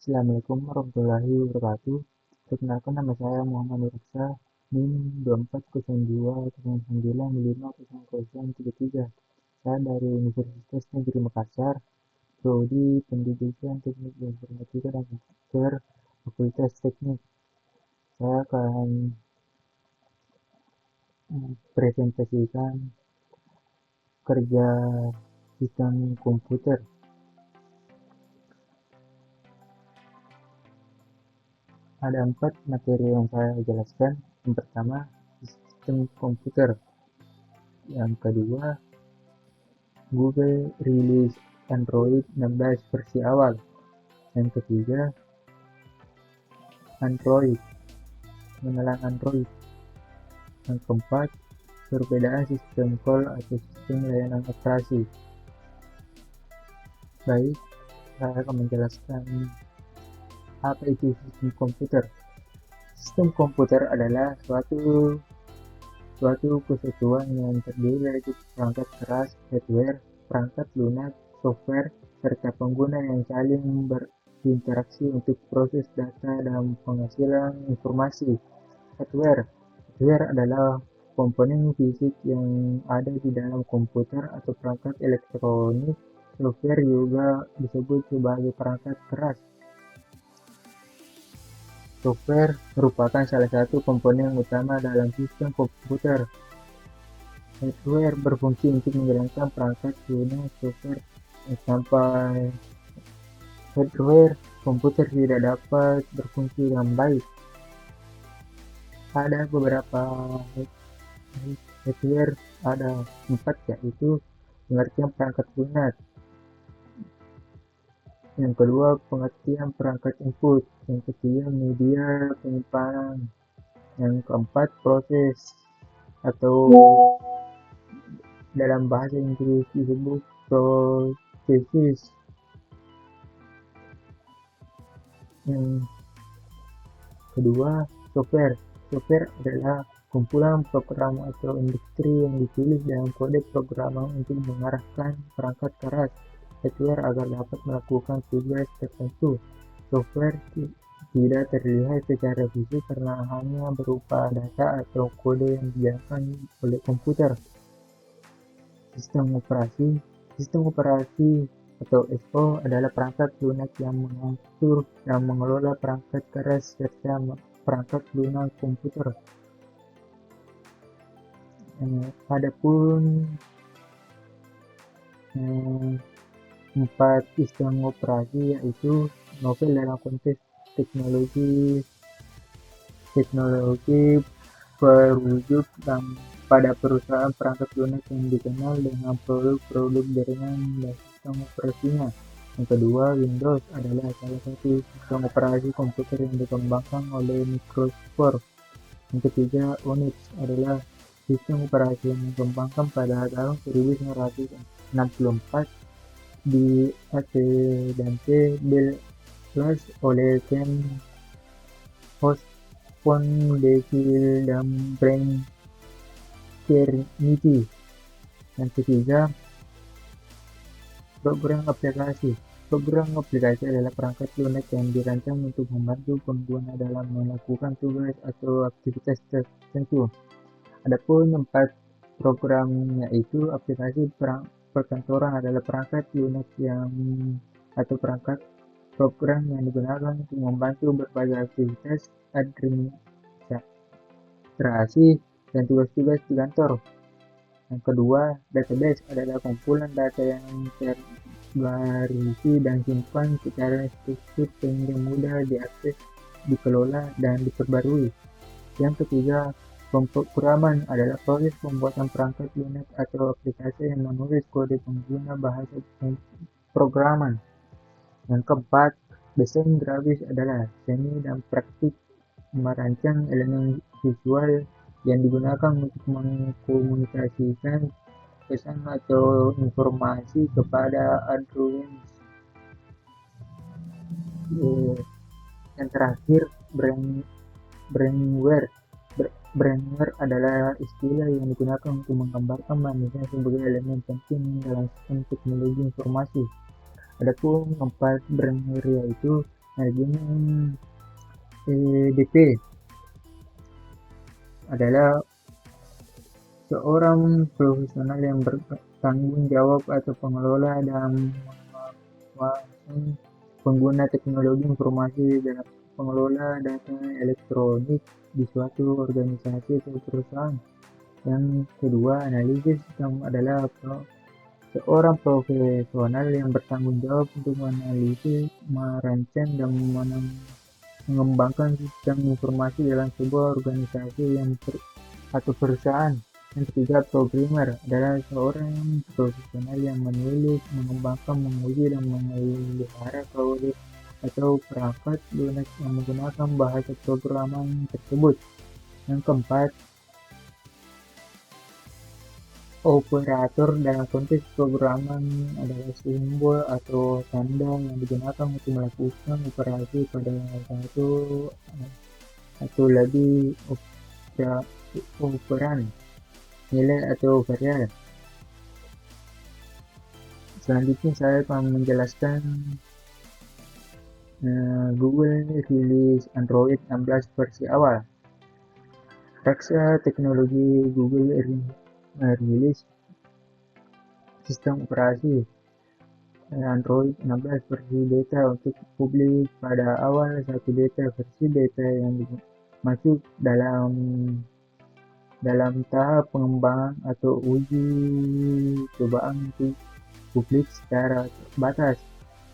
Assalamualaikum warahmatullahi wabarakatuh. Perkenalkan nama saya Muhammad Nuriksa, NIM 240909550033. Saya dari Universitas Negeri Makassar, Prodi Pendidikan Teknik Informatika dan Komputer, Fakultas Teknik. Saya akan presentasikan kerja sistem komputer. Ada 4 materi yang saya jelaskan. Yang pertama, sistem komputer. Yang kedua, Google rilis Android 16 versi awal. Yang ketiga, Android, pengenalan Android. Yang keempat, perbedaan sistem call atau sistem layanan operasi. Baik, saya akan menjelaskan apa itu sistem komputer. Sistem komputer adalah suatu kesatuan yang terdiri dari perangkat keras, hardware, perangkat lunak, software, serta pengguna yang saling berinteraksi untuk proses data dan penghasilan informasi. Hardware adalah komponen fisik yang ada di dalam komputer atau perangkat elektronik. Software juga disebut sebagai perangkat keras. Software merupakan salah satu komponen utama dalam sistem komputer. Hardware berfungsi untuk menjalankan perangkat lunak software. Tanpa hardware, komputer tidak dapat berfungsi dengan baik. Ada beberapa hardware, ada 4, yaitu pengertian perangkat lunak. Yang kedua, pengertian perangkat input. Yang ketiga, media penyimpanan. Yang keempat, proses atau dalam bahasa Inggris disebut processes. Yang kedua, software. Software adalah kumpulan program atau industri yang ditulis dalam kode programan untuk mengarahkan perangkat keras hardware agar dapat melakukan tugas tertentu. Software tidak terlihat secara fisik karena hanya berupa data atau kode yang dijalankan oleh komputer. Sistem operasi atau SO adalah perangkat lunak yang mengatur dan mengelola perangkat keras serta perangkat lunak komputer. Adapun 4 sistem operasi yaitu novel dalam konteks teknologi berwujud pada perusahaan perangkat lunak yang dikenal dengan produk jaringan dan sistem operasinya. Yang kedua, Windows adalah salah satu sistem operasi komputer yang dikembangkan oleh Microsoft. Yang ketiga, Unix adalah sistem operasi yang dikembangkan pada tahun 1964 di AC dan C Bell oleh Ken Hoskins, Devil, dan Brian Kernighi. Yang ketiga, program aplikasi. Program aplikasi adalah perangkat lunak yang dirancang untuk membantu pengguna dalam melakukan tugas atau aktivitas tertentu. Adapun 4 program yaitu aplikasi perkantoran adalah perangkat lunak atau perangkat program yang digunakan untuk membantu berbagai aktivitas administrasi dan tugas-tugas di kantor. Yang kedua, database adalah kumpulan data yang terbarisi dan simpan secara struktur sehingga mudah diakses, dikelola, dan diperbarui. Yang ketiga, pemrograman adalah proses pembuatan perangkat lunak atau aplikasi yang menulis kode pengguna bahasa pemrograman. Yang keempat, desain grafis adalah seni dan praktik merancang elemen visual yang digunakan untuk mengkomunikasikan pesan atau informasi kepada audiens. Yang terakhir, brainware. Brainware adalah istilah yang digunakan untuk menggambarkan manusia sebagai elemen penting dalam sistem teknologi informasi. Adapun 4 brainware yaitu Manajemen EDP adalah seorang profesional yang bertanggung jawab atau pengelola dalam menguasai pengguna teknologi informasi dalam pengelola data elektronik di suatu organisasi atau perusahaan. Yang kedua, analisis sistem adalah seorang profesional yang bertanggung jawab untuk menganalisis, merancang, dan mengembangkan sistem informasi dalam sebuah organisasi atau perusahaan. Yang ketiga, programmer adalah seorang profesional yang menulis, mengembangkan, menguji, dan memelihara kode atau perangkat lunak yang menggunakan bahasa programan tersebut. Yang keempat, operator dalam konteks programan adalah simbol atau tanda yang digunakan untuk melakukan operasi pada satu atau lebih operan, nilai atau variabel. Selanjutnya saya akan menjelaskan Google rilis Android 16 versi awal. Raksa teknologi Google rilis sistem operasi Android 16 versi beta untuk publik pada awal satu beta. Versi beta yang masuk dalam tahap pengembangan atau uji cobaan untuk publik secara terbatas.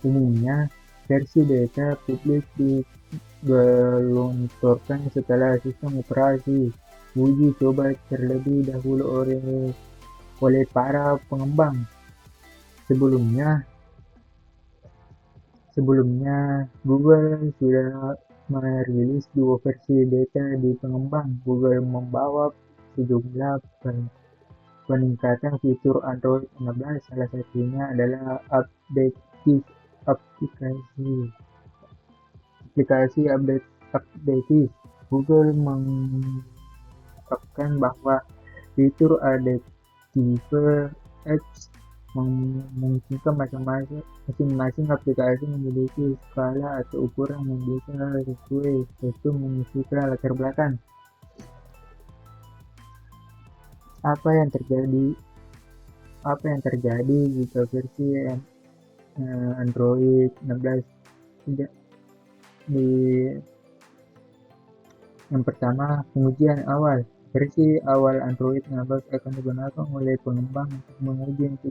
Umumnya, versi beta publik digelontorkan setelah sistem operasi uji coba terlebih dahulu oleh para pengembang. Sebelumnya, Google sudah merilis dua versi beta di pengembang. Google membawa sejumlah peningkatan fitur Android 16, salah satunya adalah aplikasi updates. Google mengungkapkan bahwa fitur adaptive apps memungkinkan masing-masing aplikasi memiliki skala atau ukuran yang bisa sesuai untuk menyesuaikan latar belakang. Apa yang terjadi jika versi Android 16 tidak yang pertama, pengujian awal. Versi awal Android 16 akan digunakan oleh pengembang untuk menguji untuk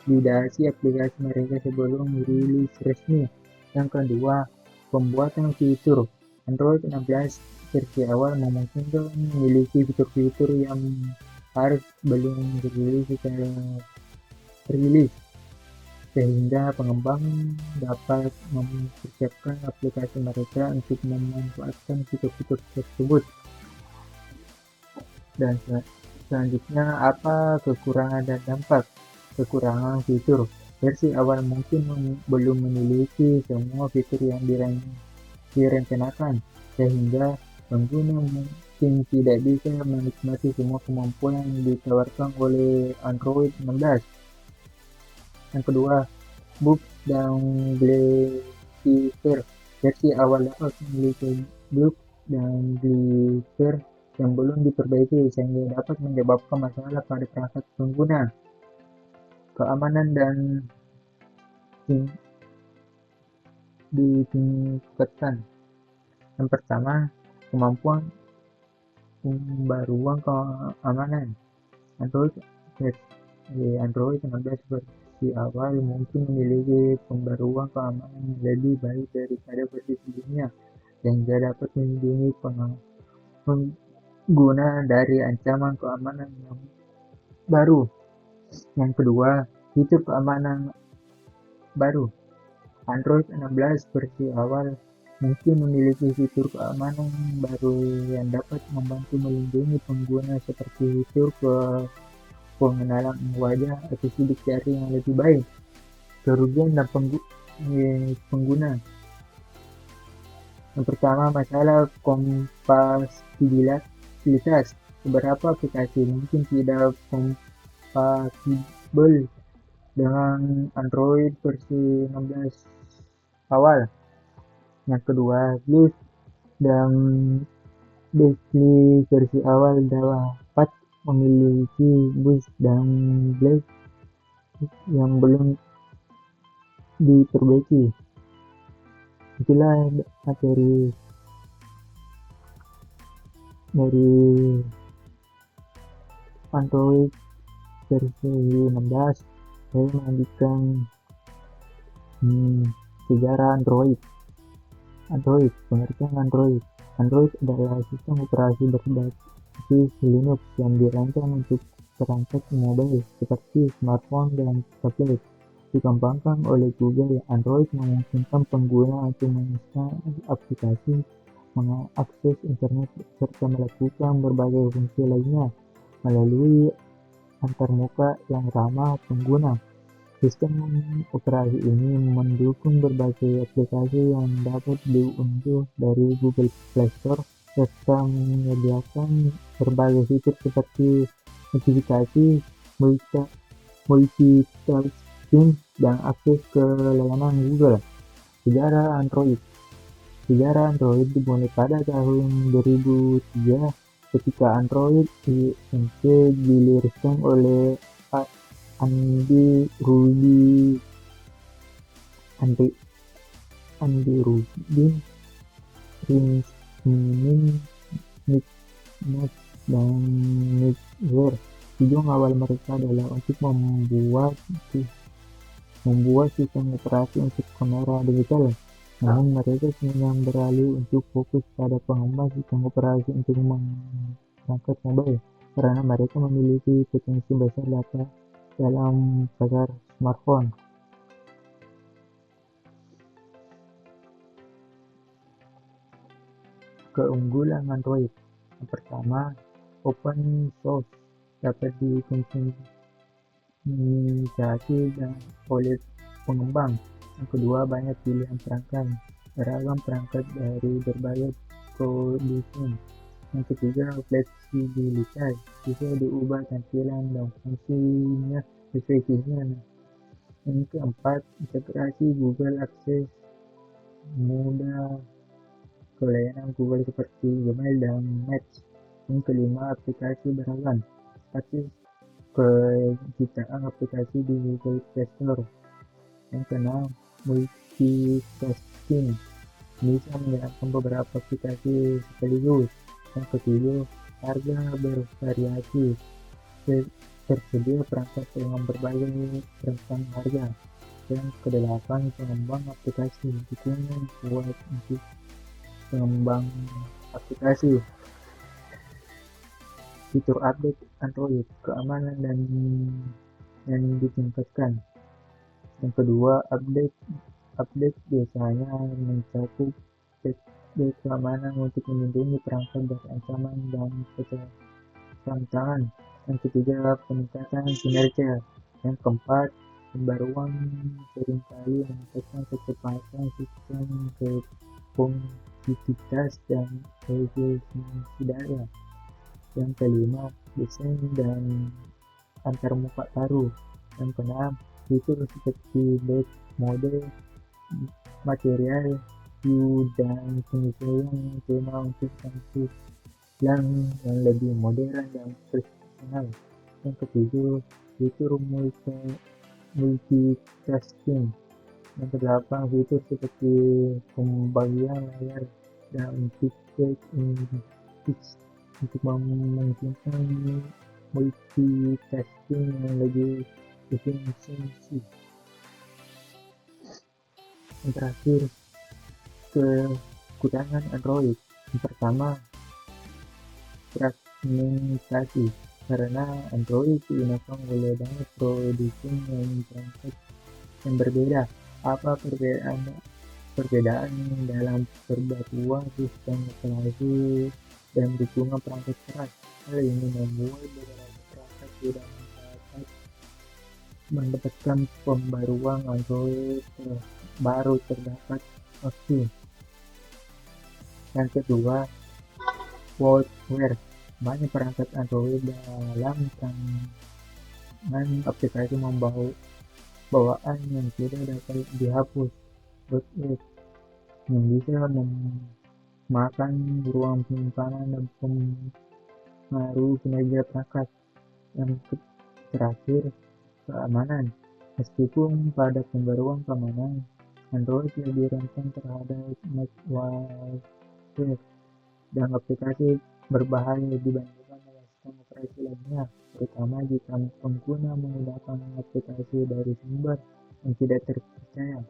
memvalidasi aplikasi mereka sebelum rilis resmi. Yang kedua, pembuatan fitur. Android 16 versi awal memungkinkan memiliki fitur-fitur yang harus belum dirilis secara rilis, sehingga pengembang dapat mempersiapkan aplikasi mereka untuk memanfaatkan fitur-fitur tersebut. Dan selanjutnya, apa kekurangan dan dampak? Kekurangan fitur. Versi awal mungkin belum memiliki semua fitur yang direncanakan, sehingga pengguna mungkin tidak bisa menikmati semua kemampuan yang ditawarkan oleh Android 16. Yang kedua, bug dan glitcher. Versi awal dapat memiliki bug dan glitcher yang belum diperbaiki sehingga dapat menyebabkan masalah pada perangkat pengguna. Keamanan dan ditingkatkan. Yang pertama, kemampuan pembaruan keamanan. Android 16 versi awal mungkin memiliki pembaruan keamanan yang lebih baik daripada versi sebelumnya, sehingga dapat melindungi pengguna dari ancaman keamanan yang baru. Yang kedua, fitur keamanan baru. Android 16 versi awal mungkin memiliki fitur keamanan baru yang dapat membantu melindungi pengguna seperti fitur pengenalan wajah atau sidik jari yang lebih baik. Kerugian dan pengguna. Yang pertama, masalah kompatibilitas. Beberapa aplikasi mungkin tidak kompatibel dengan Android versi 16 awal. Yang kedua, BIOS dan Beasley versi awal dapat memiliki BIOS dan BIOS yang belum diperbaiki. Itulah materi dari Android versi 16. Saya melanjutkan sejarah Android. Pengertian Android. Android adalah sistem operasi berbasis Linux yang dirancang untuk perangkat mobile seperti smartphone dan tablet. Dikembangkan oleh Google, Android memungkinkan pengguna untuk menginstal aplikasi, mengakses internet, serta melakukan berbagai fungsi lainnya melalui antarmuka yang ramah pengguna. Sistem operasi ini mendukung berbagai aplikasi yang dapat diunduh dari Google Play Store serta menyediakan berbagai fitur seperti notifikasi, multitasking, dan akses ke layanan Google. Sejarah Android dimulai pada tahun 2003 ketika Android Inc. dilirikkan oleh Andy Rubin, Nick Ness, dan Nick Ware. Tujuan awal mereka adalah untuk membuat sistem operasi untuk kamera digital. Namun mereka sekarang beralih untuk fokus pada pengembangan sistem operasi untuk perangkat mobile karena mereka memiliki potensi besar dalam pasar smartphone. Keunggulan Android. Yang pertama, open source dapat dikustomisasi oleh pengembang. Yang kedua, banyak pilihan perangkat, beragam perangkat dari berbagai produsen. Yang ketiga, fleksibilitas, bisa diubah tampilan dan fungsinya sesuai keinginan. Yang keempat, integrasi Google Access, mudah ke layanan Google seperti Gmail dan Maps. Yang kelima, aplikasi beragam, akses ke jutaan aplikasi di Google Play Store. Yang keenam, multitasking, bisa menjalankan beberapa aplikasi sekaligus. Yang ketujuh, harga bervariasi, tersedia perangkat dengan berbagai rentang harga. Yang kedelapan, pengembang aplikasi, dukungan buat untuk pengembang aplikasi. Fitur update Android, keamanan dan yang ditingkatkan. Yang kedua, update biasanya mencakup patch keamanan untuk melindungi perangkat dari ancaman dan tantangan. Yang ketiga, peningkatan kinerja. Yang keempat, pembaruan seringkali meningkatkan kecepatan sistem, kompetitivitas, dan efisiensi daya. Yang kelima, desain dan antarmuka baru. Yang keenam, fitur seperti back mode, material view, dan penyesuaian tema untuk tampilan yang lebih modern dan profesional. Yang ketujuh, fitur multitasking. Yang kedelapan, fitur seperti pembagian layar dan tiket untuk memungkinkan multitasking yang lebih efisiensi. Yang terakhir, kekurangan Android. Yang pertama, fragmentasi, karena Android digunakan oleh banyak produsen yang perangkat yang berbeda. Apa perbedaan dalam perbaruan sistem operasi dan dukungan perangkat keras? Hal ini membuat beberapa perangkat tidak mendapatkan pembaruan Android baru terdapat waktu. Yang kedua, bloatware. Banyak perangkat Android dalam tangan aplikasi bawaan yang tidak dapat dihapus. .web yang bisa memakan ruang penyimpanan dan mempengaruhi kinerja perangkat. Yang terakhir, keamanan. Meskipun pada pembaruan keamanan, Android lebih rentan terhadap malware dan aplikasi berbahaya dibandingkan dengan sistem operasi lainnya, terutama jika pengguna menggunakan aplikasi dari sumber yang tidak terpercaya.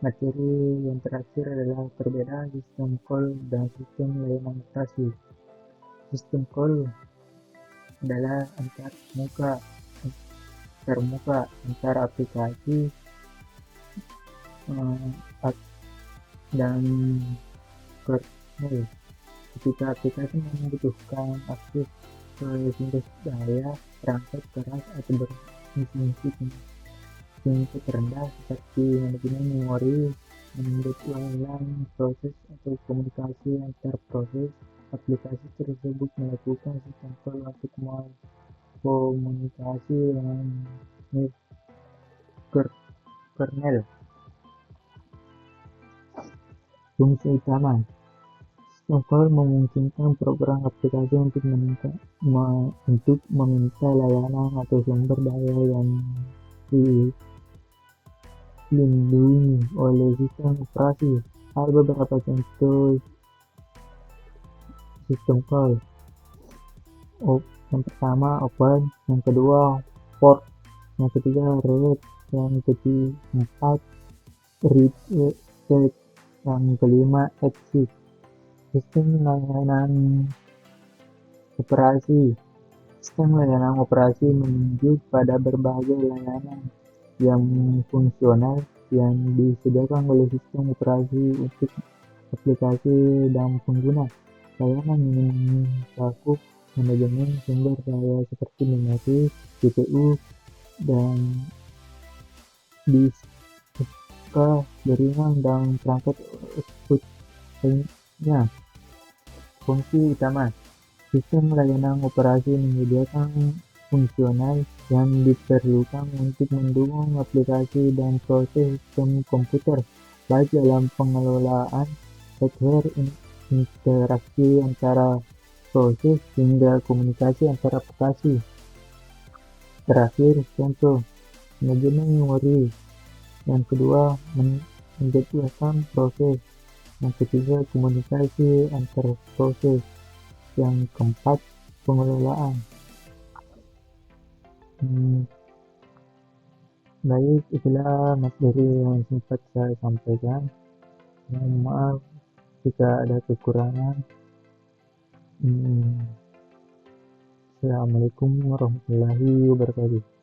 Materi yang terakhir adalah perbedaan sistem call dan sistem layanan operasi. Sistem call adalah antar antar aplikasi dan kernel. Ketika aplikasi membutuhkan akses ke sumber daya perangkat keras atau berfungsi tingkat rendah seperti manajemen memori, membuat ulang proses atau komunikasi antar proses, aplikasi tersebut melakukan sistem call untuk komunikasi dengan kernel. Fungsi utama sistem call memungkinkan program aplikasi untuk meminta layanan atau sumber daya yang dilindungi oleh sistem operasi. Ada beberapa contoh sistem call. Yang pertama open, yang kedua port, yang ketiga read, yang keempat read, yang kelima exit. Sistem layanan operasi. Sistem layanan operasi menunjuk pada berbagai layanan yang fungsional yang disediakan oleh sistem operasi untuk aplikasi dan pengguna. Layanan ini mencakup manajemen sumber daya seperti memori, CPU, dan disk, jaringan, dan perangkat output lainnya. Fungsi utama sistem layanan operasi menyediakan fungsional yang diperlukan untuk mendukung aplikasi dan proses sistem komputer, baik dalam pengelolaan hardware, interaksi antara proses, hingga komunikasi antar aplikasi. Terakhir, contoh manajemen memori. Yang kedua, menjadwalkan proses. Yang ketiga, komunikasi antar proses. Yang keempat, pengelolaan. Baik, itulah materi yang sempat saya sampaikan. Mohon maaf jika ada kekurangan. Assalamualaikum warahmatullahi wabarakatuh.